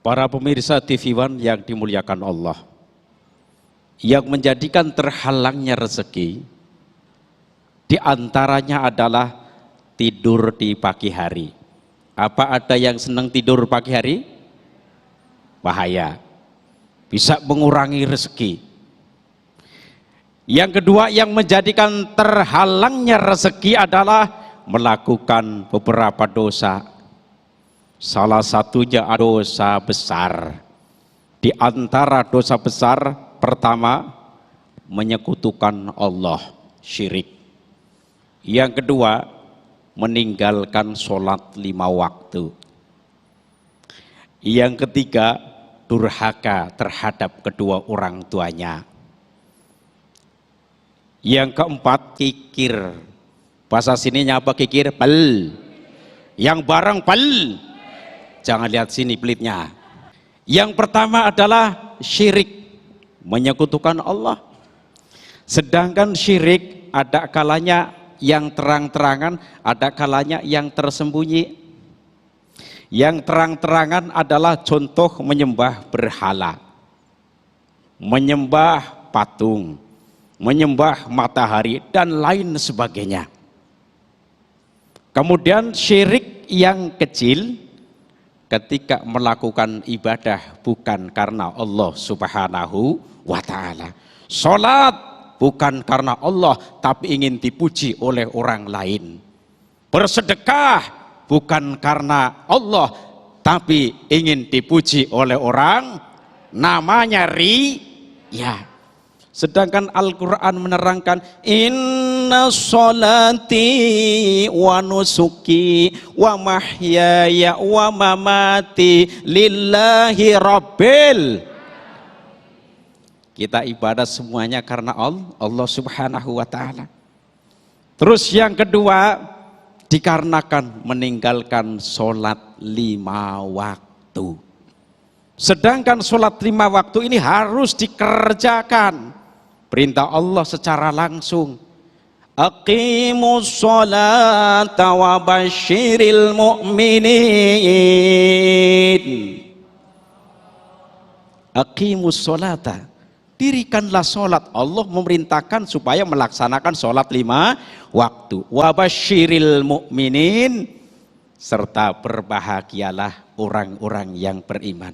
Para pemirsa TV One yang dimuliakan Allah, yang menjadikan terhalangnya rezeki diantaranya adalah tidur di pagi hari. Apa ada yang senang tidur pagi hari? Bahaya, bisa mengurangi rezeki. Yang kedua yang menjadikan terhalangnya rezeki adalah melakukan beberapa dosa. Salah satunya dosa besar. Di antara dosa besar pertama, menyekutukan Allah, syirik. Yang kedua, meninggalkan sholat 5 waktu. Yang ketiga, durhaka terhadap kedua orang tuanya. Yang keempat, kikir. Bahasa sininya apa kikir? Pel. Yang barang pel. Jangan lihat sini pelitnya. Yang pertama adalah syirik, menyekutukan Allah. Sedangkan syirik ada kalanya yang terang-terangan, ada kalanya yang tersembunyi. Yang terang-terangan adalah contoh menyembah berhala, menyembah patung, menyembah matahari dan lain sebagainya. Kemudian syirik yang kecil, ketika melakukan ibadah bukan karena Allah Subhanahu wa ta'ala. Sholat bukan karena Allah tapi ingin dipuji oleh orang lain. Bersedekah bukan karena Allah tapi ingin dipuji oleh orang, namanya riya. Sedangkan Al-Quran menerangkan inna sholati wa nusuki wa mahyaya wa mamati lillahi rabbil. Kita ibadah semuanya karena Allah Subhanahu wa ta'ala. Terus yang kedua, dikarenakan meninggalkan sholat 5 waktu. Sedangkan sholat 5 waktu ini harus dikerjakan. Perintah Allah secara langsung. Aqimus sholata wa basyiril mu'minin. Aqimus sholata, dirikanlah sholat. Allah memerintahkan supaya melaksanakan sholat 5 waktu. Wa basyiril mu'minin, serta berbahagialah orang-orang yang beriman.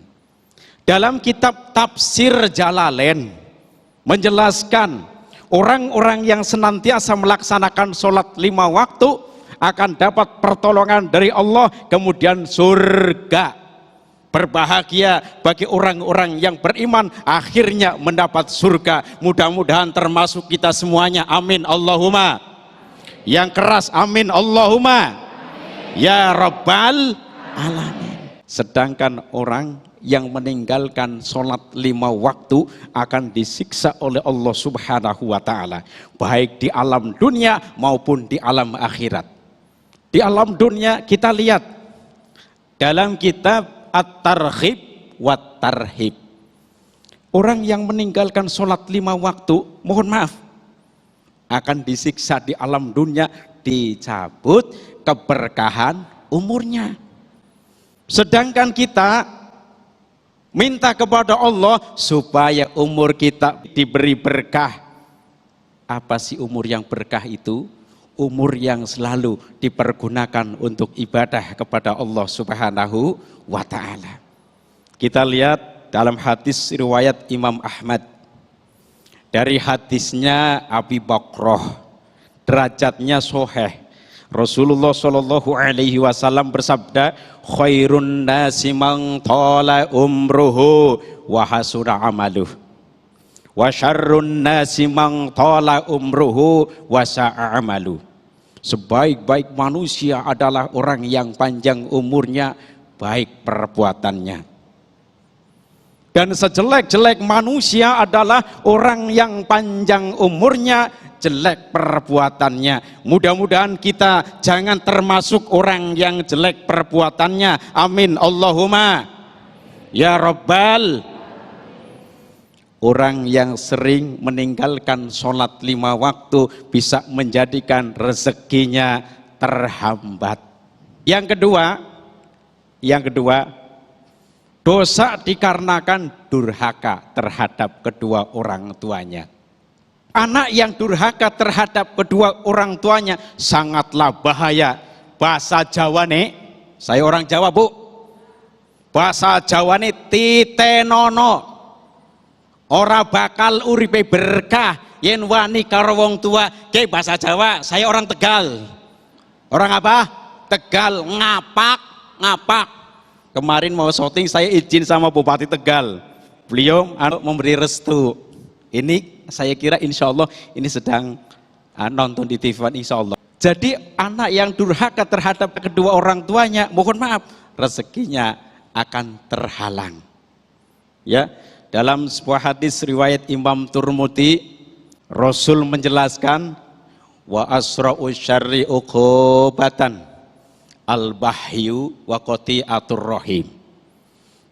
Dalam kitab Tafsir Jalalain menjelaskan orang-orang yang senantiasa melaksanakan sholat 5 waktu akan dapat pertolongan dari Allah, kemudian surga. Berbahagia bagi orang-orang yang beriman, akhirnya mendapat surga. Mudah-mudahan termasuk kita semuanya, amin Allahumma. Yang keras, amin Allahumma. Ya Rabbal Alamin. Sedangkan orang yang meninggalkan sholat 5 waktu akan disiksa oleh Allah Subhanahu wa ta'ala, baik di alam dunia maupun di alam akhirat. Di alam dunia kita lihat dalam kitab At-Targhib wa Tarhib, orang yang meninggalkan sholat 5 waktu, mohon maaf, akan disiksa di alam dunia, dicabut keberkahan umurnya. Sedangkan kita minta kepada Allah supaya umur kita diberi berkah. Apa sih umur yang berkah itu? Umur yang selalu dipergunakan untuk ibadah kepada Allah Subhanahu wa ta'ala. Kita lihat dalam hadis riwayat Imam Ahmad, dari hadisnya Abi Bakrah, derajatnya sahih. Rasulullah Shallallahu Alaihi Wasallam bersabda, khairun nasi man tala umruhu wa hasuna amaluh, wa syarrun nasi man tala umruhu wa sa'a amaluh. Sebaik-baik manusia adalah orang yang panjang umurnya, baik perbuatannya. Dan sejelek-jelek manusia adalah orang yang panjang umurnya, jelek perbuatannya. Mudah-mudahan kita jangan termasuk orang yang jelek perbuatannya, amin Allahumma ya Rabbal. Orang yang sering meninggalkan sholat 5 waktu bisa menjadikan rezekinya terhambat. Yang kedua, Dosa dikarenakan durhaka terhadap kedua orang tuanya. Anak yang durhaka terhadap kedua orang tuanya sangatlah bahaya. Bahasa Jawa nih, saya orang Jawa Bu, bahasa Jawa nih titenono, ora bakal uripe berkah yen wani karo wong tua. Ke bahasa Jawa, saya orang Tegal. Orang apa? Tegal, ngapak. Kemarin mau syuting saya izin sama Bupati Tegal, beliau memberi restu. Ini saya kira insya Allah ini sedang nonton di TV insya Allah. Jadi anak yang durhaka terhadap kedua orang tuanya, mohon maaf, rezekinya akan terhalang. Ya, dalam sebuah hadis riwayat Imam Turmudi, Rasul menjelaskan wa asra'u syarri uqubatan al-bahyu wa qati'atur rahim.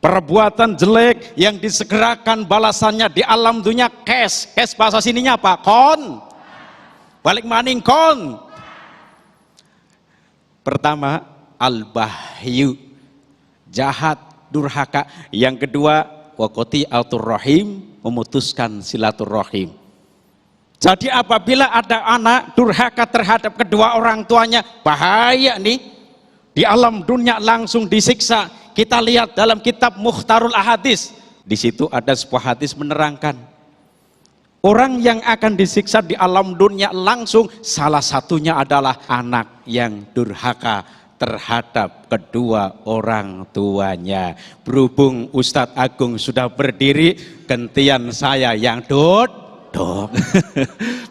Perbuatan jelek yang disegerakan balasannya di alam dunia kes bahasa sininya apa? Kon. Balik maning kon. Pertama al-bahyu, jahat, durhaka. Yang kedua wa qati'atur rahim, memutuskan silaturahim. Jadi apabila ada anak durhaka terhadap kedua orang tuanya, bahaya nih. Di alam dunia langsung disiksa. Kita lihat dalam kitab Mukhtarul Ahadis. Di situ ada sebuah hadis menerangkan. Orang yang akan disiksa di alam dunia langsung, salah satunya adalah anak yang durhaka terhadap kedua orang tuanya. Berhubung Ustadz Agung sudah berdiri, gantian saya yang duduk.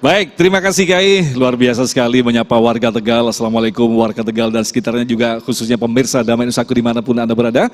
Baik, terima kasih Kiai, luar biasa sekali menyapa warga Tegal. Assalamualaikum warga Tegal dan sekitarnya, juga khususnya pemirsa Damai Nusaku dimanapun Anda berada.